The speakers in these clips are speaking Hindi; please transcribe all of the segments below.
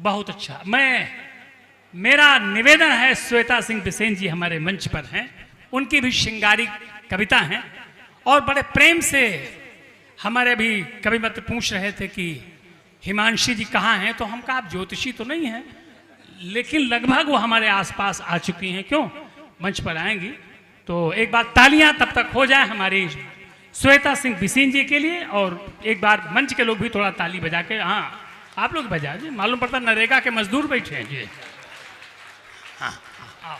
बहुत अच्छा। मेरा निवेदन है, श्वेता सिंह बिसेन जी हमारे मंच पर हैं, उनकी भी श्रृंगारी कविता हैं और बड़े प्रेम से हमारे अभी कवि मित्र पूछ रहे थे कि हिमांशी जी कहाँ हैं, तो हम कहा आप ज्योतिषी तो नहीं हैं, लेकिन लगभग वो हमारे आसपास आ चुकी हैं। क्यों मंच पर आएंगी तो एक बार तालियां तब तक हो जाए हमारी श्वेता सिंह बिसेन जी के लिए, और एक बार मंच के लोग भी थोड़ा ताली बजा के, हाँ आप लोग बजा जी, मालूम पड़ता नरेगा के मजदूर बैठे हैं जी। हाँ, हाँ,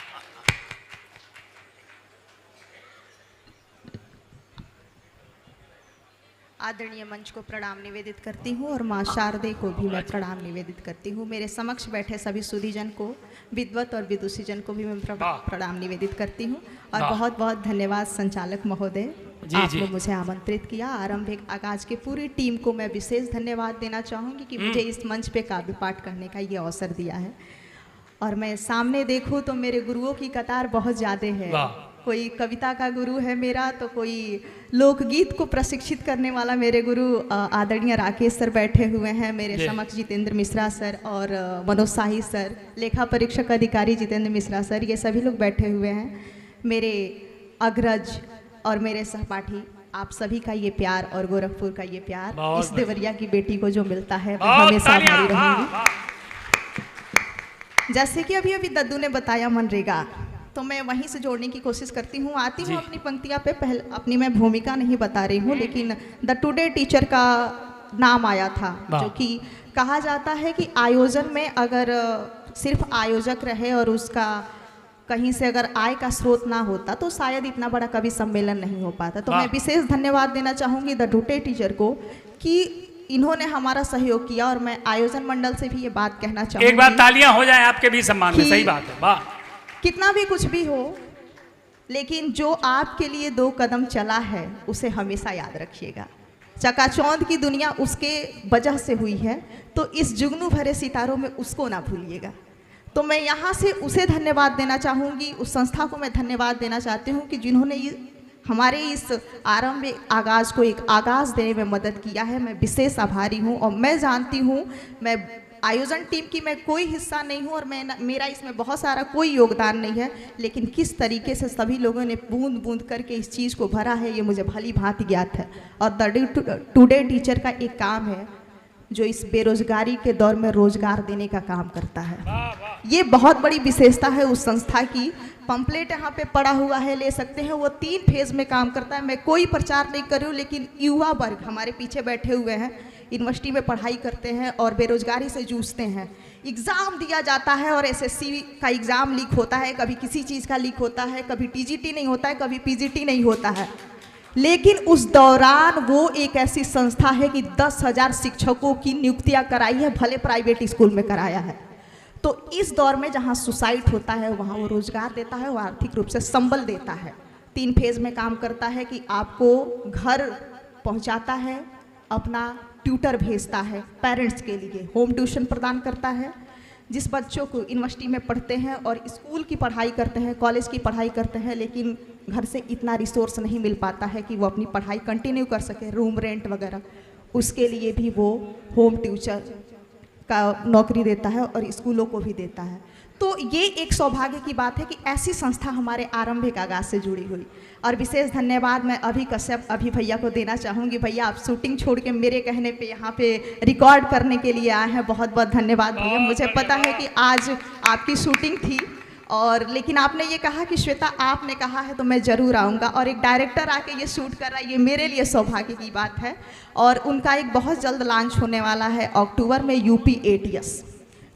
आदरणीय मंच को प्रणाम निवेदित करती हूँ और माँ शारदे को भी मैं प्रणाम निवेदित करती हूँ। मेरे समक्ष बैठे सभी सुधीजन को, विद्वत और विदुषीजन को भी मैं प्रणाम निवेदित करती हूँ। और बहुत बहुत धन्यवाद संचालक महोदय, आपने मुझे आमंत्रित किया। आरंभिक आगाज के पूरी टीम को मैं विशेष धन्यवाद देना चाहूँगी कि मुझे इस मंच पे काव्य पाठ करने का ये अवसर दिया है। और मैं सामने देखूँ तो मेरे गुरुओं की कतार बहुत ज़्यादा है। कोई कविता का गुरु है मेरा, तो कोई लोकगीत को प्रशिक्षित करने वाला मेरे गुरु आदरणीय राकेश सर बैठे हुए हैं। मेरे समक्ष जितेंद्र मिश्रा सर और मनोज शाही सर, लेखा परीक्षक अधिकारी जितेंद्र मिश्रा सर, ये सभी लोग बैठे हुए हैं। मेरे अग्रज और मेरे सहपाठी, आप सभी का ये प्यार और गोरखपुर का ये प्यार इस देवरिया की बेटी को जो मिलता है वो हमेशा भारी रहेंगी। जैसे कि अभी अभी दद्दू ने बताया मनरेगा, तो मैं वहीं से जोड़ने की कोशिश करती हूँ। आती हूँ अपनी पंक्तियाँ पे, पहले अपनी मैं भूमिका नहीं बता रही हूँ, लेकिन द टुडे टीचर का नाम आया था, जो कि कहा जाता है कि आयोजन में अगर सिर्फ आयोजक रहे और उसका कहीं से अगर आय का स्रोत ना होता तो शायद इतना बड़ा कवि सम्मेलन नहीं हो पाता। तो मैं विशेष धन्यवाद देना चाहूँगी द टुडे टीचर को कि इन्होंने हमारा सहयोग किया। और मैं आयोजन मंडल से भी ये बात कहना चाहूँगी, एक बार तालियां हो जाए आपके भी सम्मान में। सही बात है, वाह। कितना भी कुछ भी हो, लेकिन जो आपके लिए 2 कदम चला है उसे हमेशा याद रखिएगा। चकाचौंध की दुनिया उसके वजह से हुई है, तो इस जुगनू भरे सितारों में उसको ना भूलिएगा। तो मैं यहाँ से उसे धन्यवाद देना चाहूँगी, उस संस्था को मैं धन्यवाद देना चाहती हूँ कि जिन्होंने हमारे इस आरंभिक आगाज़ को एक आगाज़ देने में मदद किया है। मैं विशेष आभारी हूँ। और मैं जानती हूँ, मैं आयोजन टीम की मैं कोई हिस्सा नहीं हूँ और मेरा इसमें बहुत सारा कोई योगदान नहीं है, लेकिन किस तरीके से सभी लोगों ने बूंद बूंद करके इस चीज़ को भरा है ये मुझे भली भांति ज्ञात है। और द टुडे टीचर का एक काम है जो इस बेरोजगारी के दौर में रोजगार देने का काम करता है। ये बहुत बड़ी विशेषता है उस संस्था की। पंपलेट यहाँ पे पड़ा हुआ है, ले सकते हैं। वो 3 फेज में काम करता है। मैं कोई प्रचार नहीं कर रही हूँ, लेकिन युवा वर्ग हमारे पीछे बैठे हुए हैं, यूनिवर्सिटी में पढ़ाई करते हैं और बेरोजगारी से जूझते हैं। एग्ज़ाम दिया जाता है और एसएससी का एग्ज़ाम लीक होता है, कभी किसी चीज़ का लीक होता है, कभी टीजीटी नहीं होता है, कभी पीजीटी नहीं होता है। लेकिन उस दौरान वो एक ऐसी संस्था है कि 10,000 शिक्षकों की नियुक्तियां कराई है, भले प्राइवेट स्कूल में कराया है। तो इस दौर में जहाँ सुसाइड होता है वहाँ वो रोजगार देता है, वो आर्थिक रूप से संबल देता है। 3 फेज में काम करता है कि आपको घर पहुँचाता है, अपना ट्यूटर भेजता है, पेरेंट्स के लिए होम ट्यूशन प्रदान करता है। जिस बच्चों को यूनिवर्सिटी में पढ़ते हैं और स्कूल की पढ़ाई करते हैं, कॉलेज की पढ़ाई करते हैं, लेकिन घर से इतना रिसोर्स नहीं मिल पाता है कि वो अपनी पढ़ाई कंटिन्यू कर सके, रूम रेंट वगैरह, उसके लिए भी वो होम ट्यूटर का नौकरी देता है और स्कूलों को भी देता है। तो ये एक सौभाग्य की बात है कि ऐसी संस्था हमारे आरंभिक आगाज से जुड़ी हुई। और विशेष धन्यवाद मैं अभी कश्यप अभी भैया को देना चाहूँगी। भैया आप शूटिंग छोड़ के मेरे कहने पे यहाँ पे रिकॉर्ड करने के लिए आए हैं, बहुत बहुत धन्यवाद भैया। मुझे पता है कि आज आपकी शूटिंग थी, और लेकिन आपने ये कहा कि श्वेता आपने कहा है तो मैं ज़रूर आऊँगा, और एक डायरेक्टर आके ये शूट कर रहा है, ये मेरे लिए सौभाग्य की बात है। और उनका एक बहुत जल्द लॉन्च होने वाला है अक्टूबर में, यूपी ATS।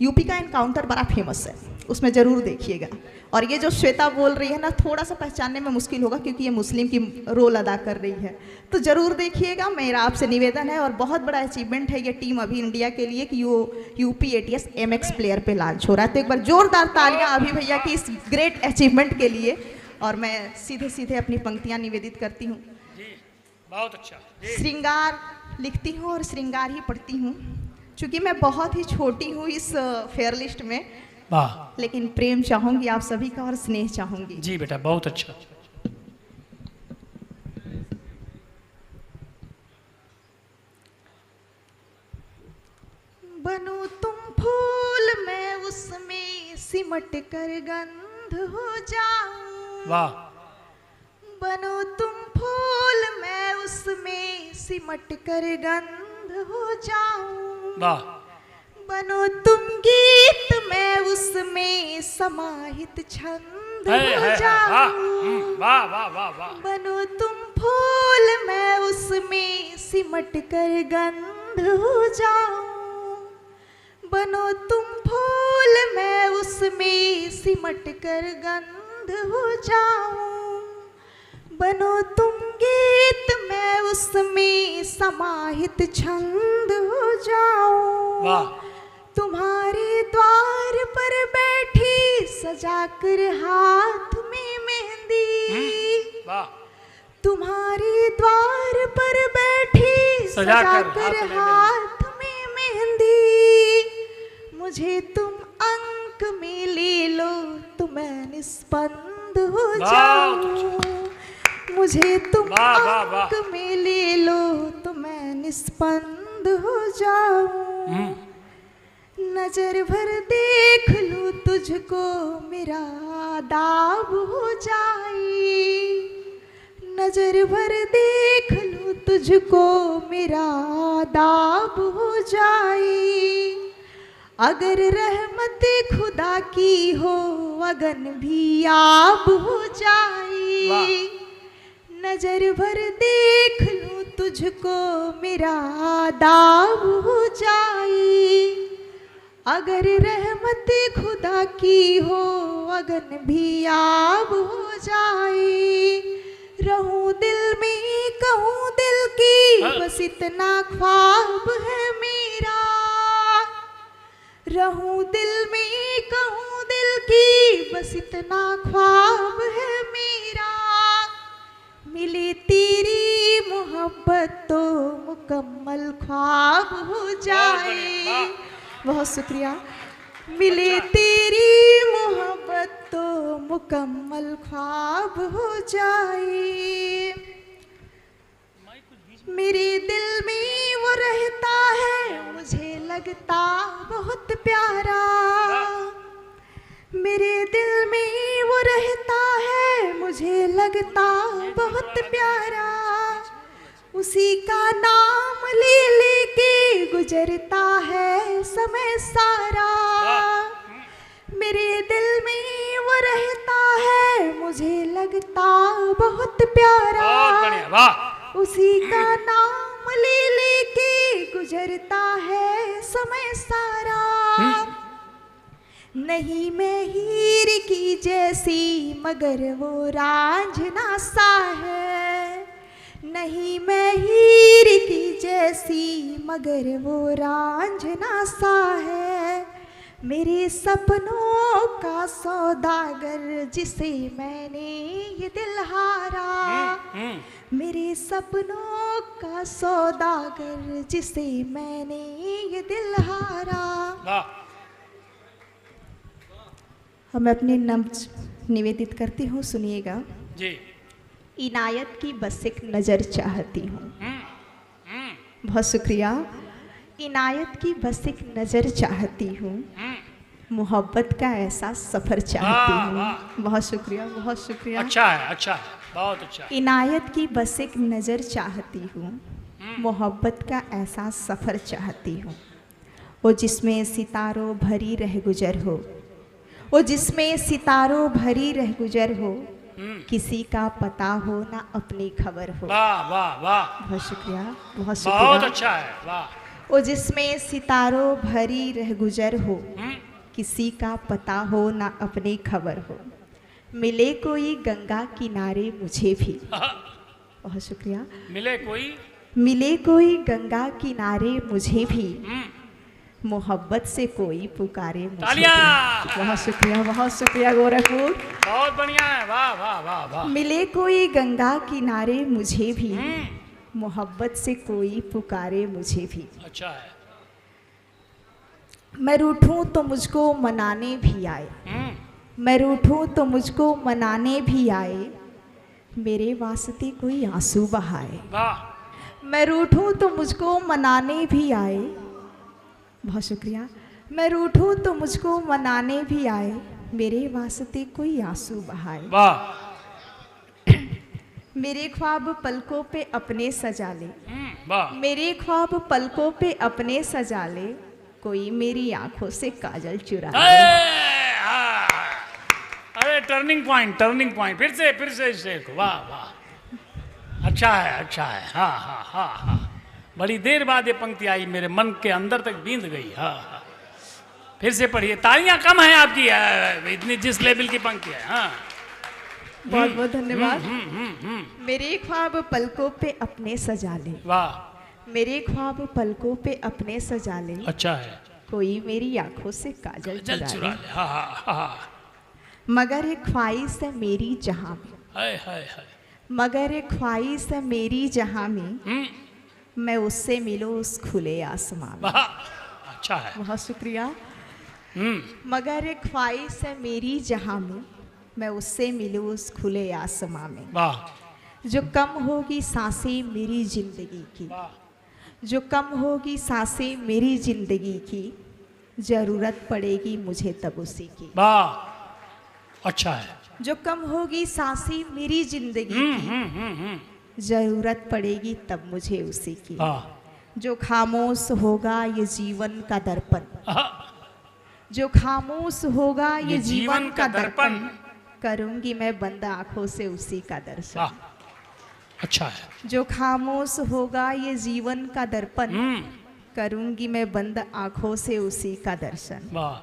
यूपी का एनकाउंटर बड़ा फेमस है, उसमें ज़रूर देखिएगा। और ये जो श्वेता बोल रही है ना, थोड़ा सा पहचानने में मुश्किल होगा क्योंकि ये मुस्लिम की रोल अदा कर रही है, तो ज़रूर देखिएगा, मेरा आपसे निवेदन है। और बहुत बड़ा अचीवमेंट है ये टीम अभी इंडिया के लिए कि यूपी ATS MX प्लेयर पे लॉन्च हो रहा है। तो एक बार जोरदार तालियां अभी भैया की इस ग्रेट अचीवमेंट के लिए। और मैं सीधे सीधे अपनी पंक्तियाँ निवेदित करती हूँ। बहुत अच्छा। श्रृंगार लिखती हूँ और श्रृंगार ही पढ़ती हूँ, चूँकि मैं बहुत ही छोटी हूँ इस फेयर लिस्ट में, लेकिन प्रेम चाहूंगी आप सभी का और स्नेह चाहूंगी। जी बेटा, बहुत अच्छा। बनो तुम फूल सिमट कर गंध हो जाऊं। वाह बनो तुम फूल मैं उसमें सिमट कर गंध हो जाऊं। वाह बनो तुम गीत मैं उसमें समाहित छंद हो जाऊं। वाह वाह वाह वाह। बनो तुम फूल मैं उसमें सिमट कर गंध हो जाऊं। बनो तुम फूल मैं उसमें सिमट कर गंध हो जाऊं। बनो तुम गीत मैं उसमें समाहित छंद हो जाऊं। वाह तुम्हारे द्वार पर बैठी सजाकर हाथ में मेहंदी। वाह तुम्हारे द्वार पर बैठी सजाकर हाथ में मेहंदी। मुझे तुम अंक में ले लो तो मैं निस्पंद हो जाऊं। मुझे तुम अंक में ले लो तो मैं निस्पंद हो जाऊं। नजर भर देख लूं तुझको मेरा दाब हो जाए। नजर भर देख लूं तुझको मेरा दाब हो जाए। अगर रहमत खुदा की हो अगन भी आब हो जाए। नजर भर देख लूं तुझको मेरा दाब हो जाए। अगर रहमत खुदा की हो अगन भी आब हो जाए। रहूं दिल में कहूं दिल की बस इतना ख्वाब है मेरा। रहूं दिल में कहूं दिल की बस इतना ख्वाब है मेरा। मिले तेरी मोहब्बत तो मुकम्मल ख्वाब हो जाए। बहुत शुक्रिया। मिले तेरी मोहब्बत तो मुकम्मल ख्वाब हो जाए। मेरे दिल में वो रहता है मुझे लगता बहुत प्यारा। मेरे दिल में वो रहता है मुझे लगता बहुत प्यारा। उसी का नाम ले लेके गुजरता है समय सारा। मेरे दिल में वो रहता है मुझे लगता बहुत प्यारा। उसी का नाम ले लेके गुजरता है समय सारा। नहीं मैं हीर की जैसी मगर वो रांझना सा है। नहीं मैं हीर की जैसी मगर वो रांझना सा है। मेरे सपनों का सौदागर जिसे मैंने ये दिल हारा। मेरे सपनों का सौदागर जिसे मैंने ये दिल हारा। मैं अपने नब्ज निवेदित करती हूँ, सुनिएगा जी। इनायत की बस एक नज़र चाहती हूँ। बहुत शुक्रिया। इनायत की बस एक नज़र चाहती हूँ। मोहब्बत का ऐसा सफ़र चाहती हूँ। बहुत शुक्रिया, बहुत शुक्रिया। अच्छा है, अच्छा है, बहुत अच्छा है। इनायत की बस एक नज़र चाहती हूँ। मोहब्बत का ऐसा सफ़र चाहती हूँ। वो जिसमें सितारों भरी रह गुजर हो। वो जिसमें सितारों भरी रह गुजर हो। किसी का पता हो ना अपनी खबर हो। वाह वाह वाह। बहुत शुक्रिया, बहुत शुक्रिया। बहुत अच्छा है, वाह। वो जिसमें सितारों भरी रह गुजर हो। किसी का पता हो ना अपनी खबर हो। मिले कोई गंगा किनारे मुझे भी। बहुत शुक्रिया। मिले कोई गंगा किनारे मुझे भी। मोहब्बत से कोई पुकारे मुझे भी। बहुत शुक्रिया, बहुत शुक्रिया गोरखपुर। बहुत बढ़िया है, वाह वाह वाह वाह। मिले कोई गंगा किनारे मुझे भी। मोहब्बत से कोई पुकारे मुझे भी। अच्छा है। मैं रूठूं तो मुझको मनाने भी आए। मैं रूठूं तो मुझको मनाने भी आए। मेरे वास्ते कोई आंसू बहाए। मैं रूठूं तो मुझको मनाने भी आए। बहुत शुक्रिया। मैं रूठूं तो मुझको मनाने भी आए। मेरे वास्ते कोई आंसू बहाए। वाह। मेरे ख्वाब पलकों पे अपने सजा ले, वाह। मेरे ख्वाब पलकों पे अपने सजा ले, कोई मेरी आंखों से काजल चुरा ले। हाँ। अरे टर्निंग पॉइंट, फिर से शेर को। वाह वाह, अच्छा है। हाँ हाँ हाँ हाँ, बड़ी देर बाद ये पंक्ति आई, मेरे मन के अंदर तक बींद गई। हाँ हाँ, फिर से पढ़िए। तालियां कम है आपकी, इतनी जिस लेवल की पंक्ति है। हाँ, बहुत बहुत धन्यवाद। मेरे ख्वाब पलकों पे अपने सजा ले, वाह, मेरे ख्वाब पलकों पे अपने सजा ले, अच्छा है। कोई मेरी आंखों से काजल जल चुरा चुरा ले। ले। हाँ हाँ हाँ, मगर एक ख्वाहिश है मेरी जहां में, हाय हाय हाय। मगर एक ख्वाहिश है मेरी जहां में, मैं उससे मिलूं उस खुले आसमां में। वाह, अच्छा है। बहुत शुक्रिया। मगर एक ख्वाहिश है मेरी जहां में, मैं उससे मिलूं उस खुले आसमां में। वाह जो कम होगी सांसें मेरी जिंदगी की, वाह, जो कम होगी सांसें मेरी जिंदगी की, जरूरत पड़ेगी मुझे तब उसी की। वाह, अच्छा है। जो कम होगी सांसें मेरी जिंदगी की, जरूरत पड़ेगी तब मुझे उसी की। वाह, जो खामोश होगा ये जीवन का दर्पण, जो खामोश होगा ये जीवन का दर्पण, करूंगी मैं बंद आंखों से उसी का दर्शन। वाह, अच्छा है। जो खामोश होगा ये जीवन का दर्पण, करूंगी मैं बंद आंखों से उसी का दर्शन। वाह,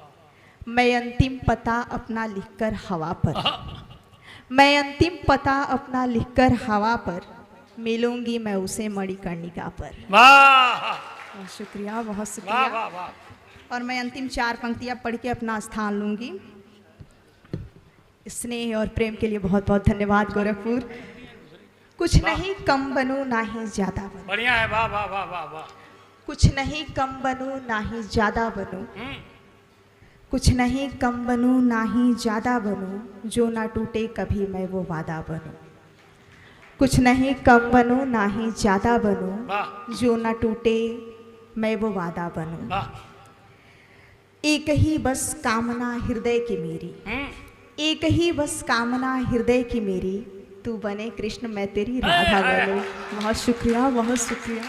मैं अंतिम पता अपना लिखकर हवा पर, मैं अंतिम पता अपना लिखकर हवा पर, मिलूंगी मैं उसे मणिकर्णिका पर। वाह, बहुत शुक्रिया, बहुत वाह शुक्रिया। वाह वाह। और मैं अंतिम 4 पंक्तियां पढ़ के अपना स्थान लूंगी। स्नेह और प्रेम के लिए बहुत बहुत धन्यवाद गोरखपुर। कुछ नहीं कम बनूं ना ही ज्यादा बनूं, बढ़िया है। वाह वाह वाह वाह वाह। कुछ नहीं कम बनूं ना ही ज्यादा बनूं, कुछ नहीं कम बनूं ना ही ज्यादा बनूं, जो ना टूटे कभी मैं वो वादा बनूं। कुछ नहीं कम बनूं ना ही ज्यादा बनूं, वाह जो ना टूटे मैं वो वादा बनूं। वाह। एक ही बस कामना हृदय की मेरी, एक ही बस कामना हृदय की मेरी, तू बने कृष्ण मैं तेरी राधा बनूं। बहुत शुक्रिया, बहुत शुक्रिया।